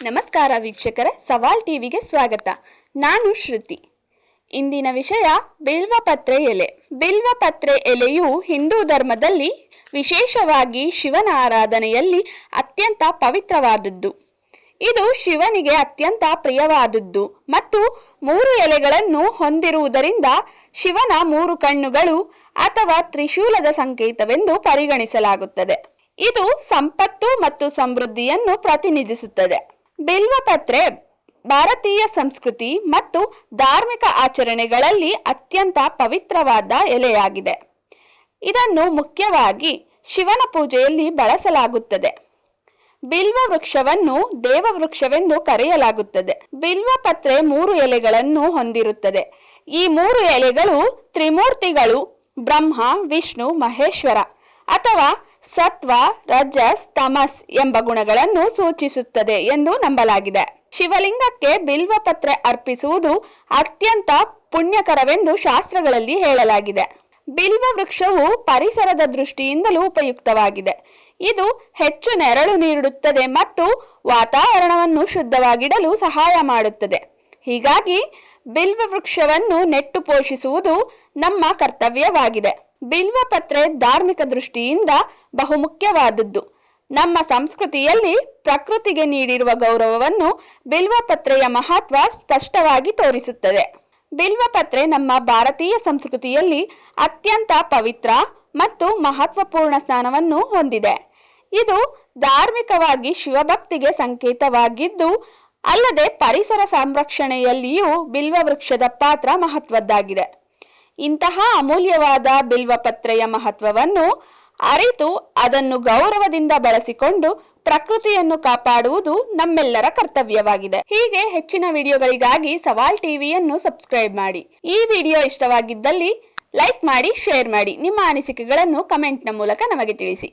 ನಮಸ್ಕಾರ ವೀಕ್ಷಕರೇ, ಸವಾಲ್ ಟಿವಿಗೆ ಸ್ವಾಗತ. ನಾನು ಶ್ರುತಿ. ಇಂದಿನ ವಿಷಯ ಬಿಲ್ವಪತ್ರೆ ಎಲೆ. ಬಿಲ್ವಪತ್ರೆ ಎಲೆಯು ಹಿಂದೂ ಧರ್ಮದಲ್ಲಿ ವಿಶೇಷವಾಗಿ ಶಿವನ ಆರಾಧನೆಯಲ್ಲಿ ಅತ್ಯಂತ ಪವಿತ್ರವಾದದ್ದು. ಇದು ಶಿವನಿಗೆ ಅತ್ಯಂತ ಪ್ರಿಯವಾದದ್ದು ಮತ್ತು 3 ಎಲೆಗಳನ್ನು ಹೊಂದಿರುವುದರಿಂದ ಶಿವನ 3 ಕಣ್ಣುಗಳು ಅಥವಾ ತ್ರಿಶೂಲದ ಸಂಕೇತವೆಂದು ಪರಿಗಣಿಸಲಾಗುತ್ತದೆ. ಇದು ಸಂಪತ್ತು ಮತ್ತು ಸಮೃದ್ಧಿಯನ್ನು ಪ್ರತಿನಿಧಿಸುತ್ತದೆ. ಬಿಲ್ವಪತ್ರೆ ಭಾರತೀಯ ಸಂಸ್ಕೃತಿ ಮತ್ತು ಧಾರ್ಮಿಕ ಆಚರಣೆಗಳಲ್ಲಿ ಅತ್ಯಂತ ಪವಿತ್ರವಾದ ಎಲೆಯಾಗಿದೆ. ಇದನ್ನು ಮುಖ್ಯವಾಗಿ ಶಿವನ ಪೂಜೆಯಲ್ಲಿ ಬಳಸಲಾಗುತ್ತದೆ. ಬಿಲ್ವ ವೃಕ್ಷವನ್ನು ದೇವವೃಕ್ಷವೆಂದು ಕರೆಯಲಾಗುತ್ತದೆ. ಬಿಲ್ವಪತ್ರೆ 3 ಎಲೆಗಳನ್ನು ಹೊಂದಿರುತ್ತದೆ. ಈ 3 ಎಲೆಗಳು ತ್ರಿಮೂರ್ತಿಗಳು ಬ್ರಹ್ಮ, ವಿಷ್ಣು, ಮಹೇಶ್ವರ ಅಥವಾ ಸತ್ವ, ರಜಸ್, ತಮಸ್ ಎಂಬ ಗುಣಗಳನ್ನು ಸೂಚಿಸುತ್ತದೆ ಎಂದು ನಂಬಲಾಗಿದೆ. ಶಿವಲಿಂಗಕ್ಕೆ ಬಿಲ್ವಪತ್ರೆ ಅರ್ಪಿಸುವುದು ಅತ್ಯಂತ ಪುಣ್ಯಕರವೆಂದು ಶಾಸ್ತ್ರಗಳಲ್ಲಿ ಹೇಳಲಾಗಿದೆ. ಬಿಲ್ವ ವೃಕ್ಷವು ಪರಿಸರದ ದೃಷ್ಟಿಯಿಂದಲೂ ಉಪಯುಕ್ತವಾಗಿದೆ. ಇದು ಹೆಚ್ಚು ನೆರಳು ನೀಡುತ್ತದೆ ಮತ್ತು ವಾತಾವರಣವನ್ನು ಶುದ್ಧವಾಗಿಡಲು ಸಹಾಯ ಮಾಡುತ್ತದೆ. ಹೀಗಾಗಿ ಬಿಲ್ವ ವೃಕ್ಷವನ್ನು ನೆಟ್ಟು ಪೋಷಿಸುವುದು ನಮ್ಮ ಕರ್ತವ್ಯವಾಗಿದೆ. ಬಿಲ್ವಪತ್ರೆ ಧಾರ್ಮಿಕ ದೃಷ್ಟಿಯಿಂದ ಬಹುಮುಖ್ಯವಾದದ್ದು. ನಮ್ಮ ಸಂಸ್ಕೃತಿಯಲ್ಲಿ ಪ್ರಕೃತಿಗೆ ನೀಡಿರುವ ಗೌರವವನ್ನು ಬಿಲ್ವಪತ್ರೆಯ ಮಹತ್ವ ಸ್ಪಷ್ಟವಾಗಿ ತೋರಿಸುತ್ತದೆ. ಬಿಲ್ವಪತ್ರೆ ನಮ್ಮ ಭಾರತೀಯ ಸಂಸ್ಕೃತಿಯಲ್ಲಿ ಅತ್ಯಂತ ಪವಿತ್ರ ಮತ್ತು ಮಹತ್ವಪೂರ್ಣ ಸ್ಥಾನವನ್ನು ಹೊಂದಿದೆ. ಇದು ಧಾರ್ಮಿಕವಾಗಿ ಶಿವಭಕ್ತಿಗೆ ಸಂಕೇತವಾಗಿದ್ದು, ಅಲ್ಲದೆ ಪರಿಸರ ಸಂರಕ್ಷಣೆಯಲ್ಲಿಯೂ ಬಿಲ್ವ ವೃಕ್ಷದ ಪಾತ್ರ ಮಹತ್ವದ್ದಾಗಿದೆ. ಇಂತಹ ಅಮೂಲ್ಯವಾದ ಬಿಲ್ವಪತ್ರೆಯ ಮಹತ್ವವನ್ನು ಅರಿತು ಅದನ್ನು ಗೌರವದಿಂದ ಬಳಸಿಕೊಂಡು ಪ್ರಕೃತಿಯನ್ನು ಕಾಪಾಡುವುದು ನಮ್ಮೆಲ್ಲರ ಕರ್ತವ್ಯವಾಗಿದೆ. ಹೀಗೆ ಹೆಚ್ಚಿನ ವಿಡಿಯೋಗಳಿಗಾಗಿ ಸವಾಲ್ ಟಿವಿಯನ್ನು ಸಬ್ಸ್ಕ್ರೈಬ್ ಮಾಡಿ. ಈ ವಿಡಿಯೋ ಇಷ್ಟವಾಗಿದ್ದಲ್ಲಿ ಲೈಕ್ ಮಾಡಿ, ಶೇರ್ ಮಾಡಿ. ನಿಮ್ಮ ಅನಿಸಿಕೆಗಳನ್ನು ಕಮೆಂಟ್ನ ಮೂಲಕ ನಮಗೆ ತಿಳಿಸಿ.